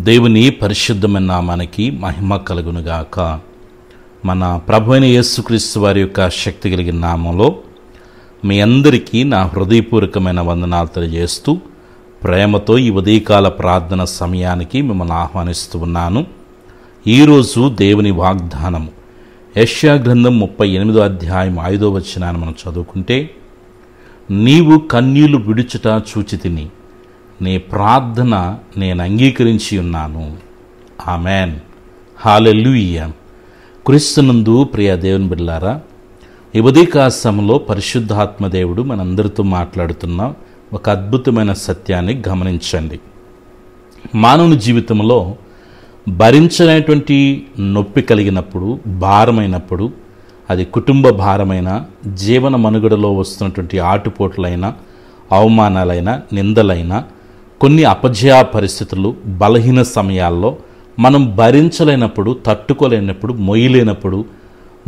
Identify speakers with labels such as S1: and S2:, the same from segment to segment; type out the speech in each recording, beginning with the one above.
S1: దేవుని పరిశుద్ధమైన నామానికి మహిమ కలుగునుగాక. మన ప్రభు అయిన యేసుక్రీస్తు వారి యొక్క శక్తి కలిగిన నామంలో మీ అందరికీ నా హృదయపూర్వకమైన వందనాలు తెలియజేస్తూ ప్రేమతో ఈ ఉదయకాల ప్రార్థన సమయానికి మిమ్మల్ని ఆహ్వానిస్తూ ఉన్నాను. ఈరోజు దేవుని వాగ్దానము యెషయా గ్రంథం 38వ అధ్యాయం 5వ వచనాన్ని మనం చదువుకుంటే, నీవు కన్నీళ్లు విడుచుట చూచితిని, నీ ప్రార్థన నేను అంగీకరించి ఉన్నాను. ఆమెన్. హల్లెలూయా. క్రీస్తునందు ప్రియ దేవుని బిడ్డలారా, ఈ ఉదయకాల సమయంలో పరిశుద్ధాత్మ దేవుడు మనందరితో మాట్లాడుతున్న ఒక అద్భుతమైన సత్యాన్ని గమనించండి. మానవుని జీవితంలో భరించలేటువంటి నొప్పి కలిగినప్పుడు, భారమైనప్పుడు, అది కుటుంబ భారమైన, జీవన మనుగడలో వస్తున్నటువంటి ఆటుపోట్లైనా, అవమానాలైనా, నిందలైనా, కొన్ని అపజయ పరిస్థితులు, బలహీన సమయాల్లో మనం భరించలేనప్పుడు, తట్టుకోలేనప్పుడు, మొయ్యలేనప్పుడు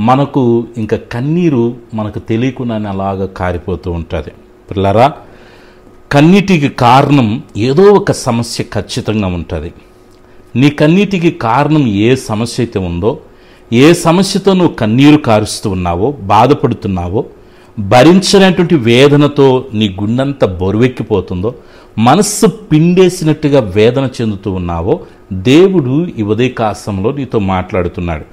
S1: మనకు ఇంకా కన్నీరు మనకు తెలియకుండానే అలాగా కారిపోతూ ఉంటుంది. పిల్లరా, కన్నీటికి కారణం ఏదో ఒక సమస్య ఖచ్చితంగా ఉంటుంది. నీ కన్నీటికి కారణం ఏ సమస్య అయితే ఉందో, ఏ సమస్యతో నువ్వు కన్నీరు కారుస్తూ ఉన్నావో, బాధపడుతున్నావో, భరించినటువంటి వేదనతో నీ గుండెంత బరువెక్కిపోతుందో, మనస్సు పిండేసినట్టుగా వేదన చెందుతూ ఉన్నావో, దేవుడు ఈ ఉదయకాలంలో నీతో మాట్లాడుతున్నాడు.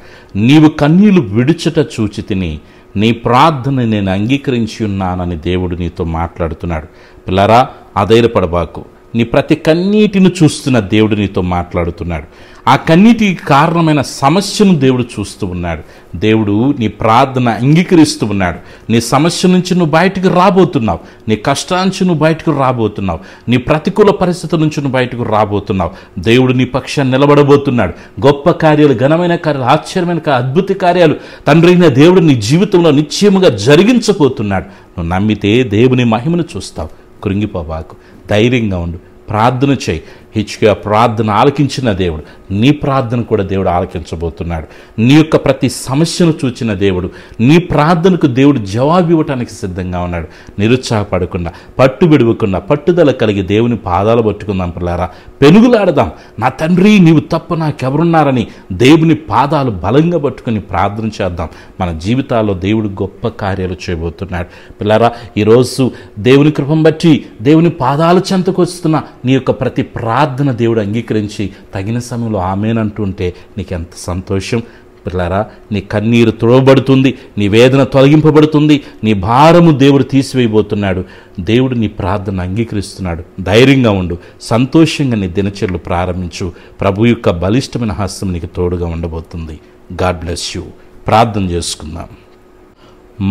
S1: నీవు కన్నీళ్లు విడుచుట చూచితిని, నీ ప్రార్థన నేను అంగీకరించి ఉన్నానని దేవుడు నీతో మాట్లాడుతున్నాడు. పిల్లరా, అధైర్యపడబాకు. నీ ప్రతి కన్నీటిని చూస్తున్న దేవుడు నీతో మాట్లాడుతున్నాడు. ఆ కన్నీటికి కారణమైన సమస్యను దేవుడు చూస్తూ ఉన్నాడు. దేవుడు నీ ప్రార్థన అంగీకరిస్తూ ఉన్నాడు. నీ సమస్య నుంచి నువ్వు బయటకు రాబోతున్నావు. నీ కష్టాల నుంచి నువ్వు బయటకు రాబోతున్నావు. నీ ప్రతికూల పరిస్థితుల నుంచి నువ్వు బయటకు రాబోతున్నావు. దేవుడు నీ పక్షాన్ని నిలబడబోతున్నాడు. గొప్ప కార్యాలు, ఘనమైన కార్యాలు, ఆశ్చర్యమైన అద్భుత కార్యాలు తండ్రి అయిన దేవుడు నీ జీవితంలో నిశ్చయముగా జరిగించబోతున్నాడు. నువ్వు నమ్మితే దేవుని మహిమను చూస్తావు. కృంగిపోబాకు, ధైర్యంగా ఉండు, ప్రార్థన చేయి. హిజ్కియా ప్రార్థన ఆలకించిన దేవుడు నీ ప్రార్థన కూడా దేవుడు ఆలకించబోతున్నాడు. నీ యొక్క ప్రతి సమస్యను చూచిన దేవుడు నీ ప్రార్థనకు దేవుడు జవాబు ఇవ్వటానికి సిద్ధంగా ఉన్నాడు. నిరుత్సాహపడకుండా, పట్టు విడవకుండా, పట్టుదల కలిగి దేవుని పాదాలు పట్టుకుందాం. పిల్లారా, పెనుగులాడదాం. నా తండ్రి, నీవు తప్ప నాకెవరున్నారని దేవుని పాదాలు బలంగా పట్టుకుని ప్రార్థన చేద్దాం. మన జీవితాల్లో దేవుడు గొప్ప కార్యాలు చేయబోతున్నాడు. పిల్లారా, ఈరోజు దేవుని కృపను బట్టి దేవుని పాదాల చెంతకు వస్తున్న నీ యొక్క ప్రతి ప్రార్థన దేవుడు అంగీకరించి తగిన సమయంలో ఆమేనంటుంటే నీకెంత సంతోషం. పిల్లారా, నీ కన్నీరు తుడవబడుతుంది, నీ వేదన తొలగింపబడుతుంది, నీ భారము దేవుడు తీసివేయబోతున్నాడు. దేవుడు నీ ప్రార్థన అంగీకరిస్తున్నాడు. ధైర్యంగా ఉండు, సంతోషంగా నీ దినచర్యలు ప్రారంభించు. ప్రభు యొక్క బలిష్టమైన హస్తం నీకు తోడుగా ఉండబోతుంది. God bless you. ప్రార్థన చేసుకుందాం.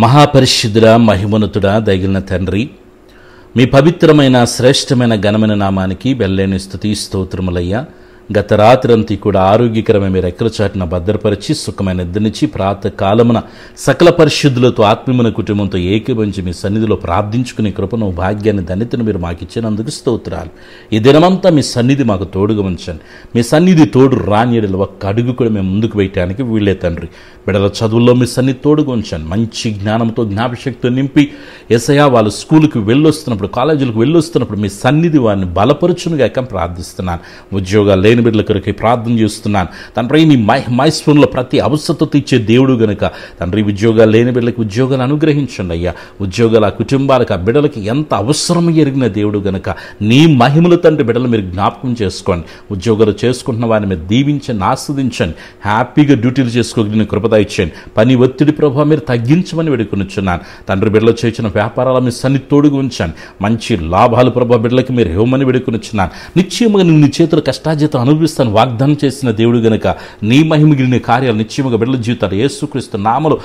S1: మహాపరిశుద్ధుడా, మహిమోన్నతుడా, దయగలిగిన తండ్రి, మీ పవిత్రమైన, శ్రేష్టమైన, ఘనమైన నామానికి వెళ్ళలేని స్తుతి స్తోత్రములయ్యా. గత రాత్రంతా కూడా ఆరోగ్యకరమైన మీరు రెక్కల చాటున భద్రపరిచి సుఖమైన నిద్రనిచ్చి ప్రాతకాలమున సకల పరిశుద్ధులతో ఆత్మీయమైన కుటుంబంతో ఏకీభవించి మీ సన్నిధిలో ప్రార్థించుకునే కృపను, భాగ్యాన్ని, ధన్యతను మీరు మాకు ఇచ్చినందుకు స్తోత్రాలు. ఈ దినమంతా మీ సన్నిధి మాకు తోడుగా ఉంచండి. మీ సన్నిధి తోడు రానియడలు ఒక్క అడుగు కూడా మేము ముందుకు వేయటానికి వీళ్ళే తండ్రి. బిడ్డల చదువుల్లో మీ సన్నిధి తోడుగా ఉంచండి. మంచి జ్ఞానంతో, జ్ఞాపశక్తితో నింపి యేసయ్యా వాళ్ళు స్కూల్కి వెళ్ళొస్తున్నప్పుడు, కాలేజీలకు వెళ్ళొస్తున్నప్పుడు మీ సన్నిధి వారిని బలపరచునుగాక ప్రార్థిస్తున్నాను. ఉద్యోగాలు లేని బిడ్డల కొరకు ప్రార్థన చేస్తున్నాను తండ్రి. నీ మైస్పూర్లో ప్రతి అవసరత తీర్చే దేవుడు గనుక తండ్రి, ఉద్యోగాలు లేని బిడ్డలకు ఉద్యోగాలు అనుగ్రహించండి అయ్యా. ఉద్యోగాలు ఆ కుటుంబాలకు, ఆ బిడ్డలకి ఎంత అవసరం ఎరిగిన దేవుడు గనుక నీ మహిమలు తండ్రి బిడ్డలు మీరు జ్ఞాపకం చేసుకోండి. ఉద్యోగాలు చేసుకుంటున్న వారిని మీరు దీవించండి, ఆస్వాదించండి. హ్యాపీగా డ్యూటీలు చేసుకోగలిగిన కృపద ఇచ్చేయండి. పని ఒత్తిడి ప్రభావం మీరు తగ్గించమని వేడుకొనిచున్నాను తండ్రి. బిడ్డలు చేసిన వ్యాపారాల మీ సన్నిధి తోడుగా ఉంచండి. మంచి లాభాలు ప్రభావ బిడ్డలకి మీరు ఇవ్వమని వేడుకొనిచున్నాను. నిశ్చయముగా నీ చేతుల కష్టార్జితం అనుభవిస్తాను వాగ్దానం చేసిన దేవుడు గనుక నీ మహిమగిలిన కార్యాలు నిశ్చయముగా బిడ్డల జీవితాలు యేసుక్రీస్తు నామములో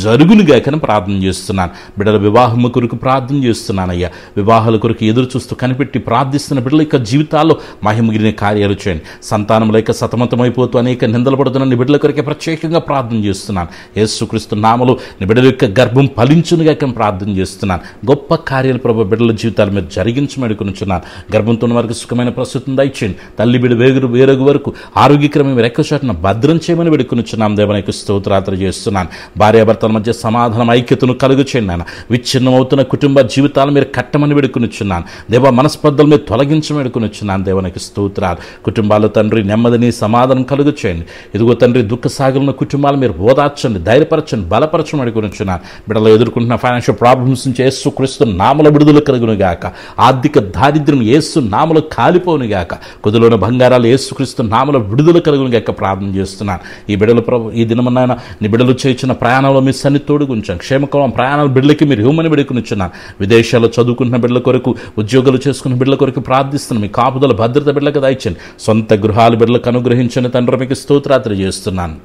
S1: జరుగునుగాకని ప్రార్థన చేస్తున్నాను. బిడ్డల వివాహము కొరకు ప్రార్థన చేస్తున్నానయ్యా. వివాహాల కొరకు ఎదురు చూస్తూ కనిపెట్టి ప్రార్థిస్తున్న బిడ్డల యొక్క జీవితాల్లో మహిమగిలిన కార్యాలు చేయండి. సంతానం లేక సతమతమైపోతూ అనేక నిందలు పడుతున్న నీ బిడ్డల కొరకే ప్రత్యేకంగా ప్రార్థన చేస్తున్నాను. యేసుక్రీస్తు నామములో నీ బిడ్డల యొక్క గర్భం ఫలించునుగాకని ప్రార్థన చేస్తున్నాను. గొప్ప కార్యాలు ప్రభు బిడ్డల జీవితాలు మీరు జరిగించమని అనుకున్నాను. గర్భంతో వారికి సుఖమైన ప్రస్తుతం దయచేయండి. తల్లి బిడ్డ వేరొక వరకు ఆరోగ్యకరమైన రెక్కచాటున భద్రం చేయమని వేడుకొనుచున్నాం. దేవానికి స్తోత్రాలు చేస్తున్నాను. భార్యాభర్తల మధ్య సమాధానం, ఐక్యతను కలుగు చేయండి నాయన. విచ్ఛిన్నమవుతున్న కుటుంబ జీవితాలు మీరు కట్టమని వేడుకొనుచున్నాను. దేవ మనస్పర్ధలు మీరు తొలగించమని వేడుకొనుచున్నాను. దేవానికి స్తోత్రాలు. కుటుంబాల్లో తండ్రి నెమ్మదిని సమాధానం కలుగు చేయండి. ఇదిగో తండ్రి దుఃఖ సాగులున్న కుటుంబాలు మీరు ఓదార్చండి, ధైర్యపరచండి, బలపరచమని వేడుకొనుచున్నాను. బిడ్డలు ఎదుర్కొంటున్న ఫైనాన్షియల్ ప్రాబ్లమ్స్ నుంచి యేసు క్రీస్తు నామములో విడుదల కలుగును గాక. ఆర్థిక దారిద్ర్యం యేసు నామములో కాలిపోను గాక. కుదులోని బంగారాలు యేసు క్రీస్తు నామములో విడుదల కలుగును గాక ప్రార్థన చేస్తున్నాను. ఈ బిడ్డలు ప్రభు ఈ దినమన్నాయన నీ బిడ్డలు చేయించిన ప్రయాణంలో మీ సన్ని తోడుగుంచాను. క్షేమకరం ప్రయాణాల బిడ్డలకి మీరు ఇవ్వమని వేడుకొనుచున్నాను. విదేశాల్లో చదువుకుంటున్న బిడ్డల కొరకు, ఉద్యోగాలు చేసుకున్న బిడ్డల కొరకు ప్రార్థిస్తున్నాను. మీ కాపుదల భద్రత బిడ్డలకు దయచండి. సొంత గృహాల బిడ్డలకు అనుగ్రహించని తండ్రి మీకు స్తోత్రాలు చేస్తున్నాను.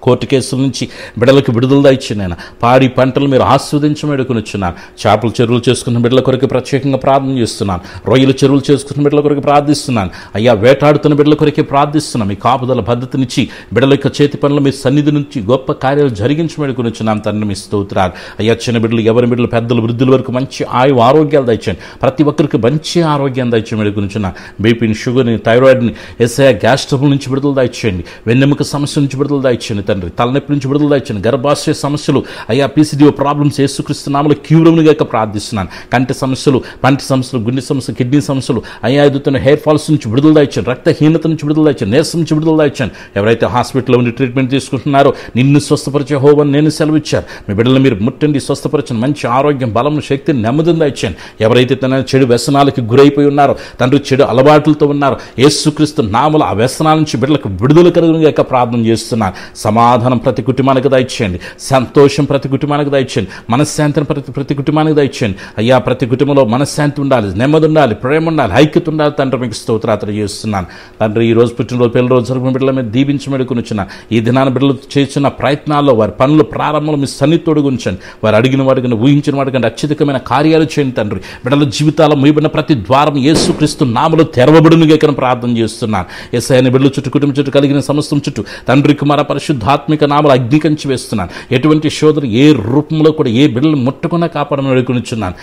S1: కోర్టు కేసుల నుంచి బిడ్డలకు విడుదల దయచినాయన. పాడి పంటలు మీరు ఆస్వాదించమని వేడుకొనుచున్నాను. చేపల చెరువులు చేసుకున్న బిడ్డల కొరకు ప్రత్యేకంగా ప్రార్థన చేస్తున్నాను. రొయ్యల చెరువులు చేసుకున్న బిడ్డల కొరకు ప్రార్థిస్తున్నాను. అయ్యా వేటాడుతున్న బిడ్డల కొరకే ప్రార్థిస్తున్నాను. మీ కాపుదల భద్రతనిచ్చి బిడ్డల యొక్క చేతి పనులు మీ సన్నిధి నుంచి గొప్ప కార్యాలు జరిగించమని వేడుకొనుచున్నాను. తండ్రి మీ స్తోత్రాలు. అయ్యా చిన్న బిడ్డలు, ఎవరి బిడ్డలు, పెద్దలు, వృద్ధుల వరకు మంచి ఆరోగ్యాలు దయచండి. ప్రతి ఒక్కరికి మంచి ఆరోగ్యాన్ని దయచేయమని వేడుకొనుచున్నాను. బీపీని, షుగర్ని, థైరాయిడ్ని, ఎస్ఐ గ్యాస్ ట్రబుల్ నుంచి విడుదల దయచేయండి. వెన్నెముక సమస్య నుంచి విడుదల దయచేయండి తండ్రి. తలనొప్పి నుంచి విడుదల దయచేయండి. గర్భాశయ సమస్యలు, అయ్యా పీసీడీఓ ప్రాబ్లమ్స్ యేసుక్రీస్తు నామములో క్యూరములుగా ప్రార్థిస్తున్నాను. కంటి సమస్యలు, పంటి సమస్యలు, గుండె సమస్యలు, కిడ్నీ సమస్యలు, అయ్యా ఎదుగుతున్న హెయిర్ ఫాల్స్ నుంచి విడుదల దయచేయండి. రక్తహీనత నుంచి విడుదల దయచేయండి. నీరసం నుంచి విడుదల దయచేయండి. ఎవరైతే హాస్పిటల్లో ఉండి ట్రీట్మెంట్ తీసుకుంటున్నారో నిన్ను స్వస్థపరిచే యెహోవాను నేను సెలవిచ్చారు. మీ బిడ్డలు మీరు ముట్టండి, స్వస్థపరచండి. మంచి ఆరోగ్యం, బలం, శక్తిని, నెమ్మదిని దయచేయండి. ఎవరైతే తన చెడు వ్యసనాలకి గురైపోయి ఉన్నారో, తండ్రి చెడు అలవాట్లతో ఉన్నారో, యేసుక్రీస్తు నామములో ఆ వ్యసనాల నుంచి బిడ్డలకు విడుదల కలుగునుగాక ప్రార్థన చేస్తున్నాను. సమాధానం ప్రతి కుటుంబానికి దయచేయండి. సంతోషం ప్రతి కుటుంబానికి దయచేయండి. మనశ్శాంతిని ప్రతి కుటుంబానికి దయచేయండి. అయ్యా ప్రతి కుటుంబంలో మనశ్శాంతి ఉండాలి, నెమ్మది ఉండాలి, ప్రేమ ఉండాలి, ఐక్యత ఉండాలి. తండ్రి మీకు స్తోత్రాలు చేస్తున్నాను. తండ్రి ఈ రోజు పుట్టినరోజు, పెళ్లి రోజు జరుగుతున్న బిడ్డల మీద దీవించమడుకునిచ్చిన ఈ దినాన బిడ్డలు చేసిన ప్రయత్నాల్లో వారి పనుల ప్రారంభంలో మీ సన్నిధి తోడుగుంచండి. వారు అడిగిన వాటికన్నా, ఊహించిన వాటికంటే అత్యధికమైన కార్యాలు చేయండి తండ్రి. బిడ్డల జీవితాల్లో మూయబడిన ప్రతి ద్వారం యేసుక్రీస్తు నామములో తెరవబడునుగాక ప్రార్థన చేస్తున్నాను. యేసయ్య బిడ్డల చుట్టూ, కుటుంబం చుట్టూ, కలిగిన సమస్తం చుట్టూ తండ్రి, కుమార, పరిశుద్ధాత్మిక నామములో అగ్ని కంచి వేస్తున్నాను. ఎటువంటి శోధన ఏ రూపంలో కూడా ఏ బిడ్డలు ముట్టకుండా కాపాడమని వేడుకొనుచున్నాను.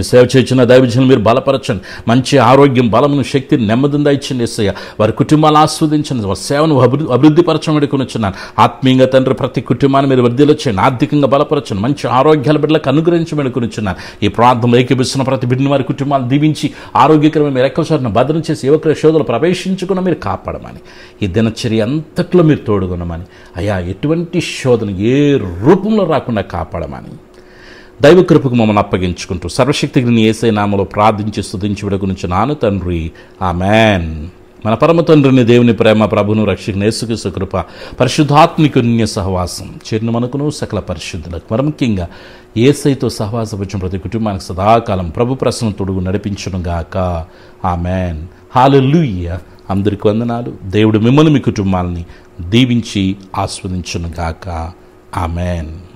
S1: సేవ చేసిన దైవజనులు మీరు బలపరచండి. మంచి ఆరోగ్యం, బలమును, శక్తిని, నెమ్మదిని దయచండి యేసయ్య. వారి కుటుంబాలు ఆస్వాదించండి. వారి సేవను అభివృద్ధి పరచమని వేడుకొనుచున్నాను. ఆత్మీయంగా తండ్రి ప్రతి కుటుంబాన్ని మీరు వృద్ధిలో చేయండి. ఆర్థికంగా బలపరచండి. మంచి ఆరోగ్యాల బిడ్డలకు అనుగ్రహించమని వేడుకొనుచున్నాను. ఈ ప్రార్థనలో ఏకీపిస్తున్న ప్రతి బిడ్డను వారి కుటుంబాలు దీవించి ఆరోగ్యకరమైన మీరు రెక్కచాటున భద్రం చేసి యువకుల శోధనలు ప్రవేశించకుండా మీరు కాపాడమని, ఈ దినచర్య అంతట్లో మీరు తోడుకొనమని, అయ్యా ఎటువంటి శోధన ఏ రూపంలో రాకుండా కాపాడమని దైవ కృపకు మమ్మల్ని అప్పగించుకుంటూ సర్వశక్తిని యేసయ్య నామములో ప్రార్థించి స్తుతించి వేడుకొనుచున్నాను తండ్రి. ఆమేన్. మన పరమ తండ్రిని, దేవుని ప్రేమ, ప్రభును రక్షకుని యేసుక్రీస్తు కృప, పరిశుద్ధాత్మిక సహవాసం చేరిన మనకును సకల పరిశుద్ధులకు, మరి ముఖ్యంగా యేసయ్యతో సహవాసం వచ్చిన ప్రతి కుటుంబానికి సదాకాలం ప్రభు ప్రసన్న తోడుగు నడిపించును గాక. ఆమేన్. హల్లెలూయా. అందరికీ వందనాలు. దేవుడు మిమ్మల్ని, మీ కుటుంబాలని దీవించి ఆస్వాదించును గాక. ఆమేన్.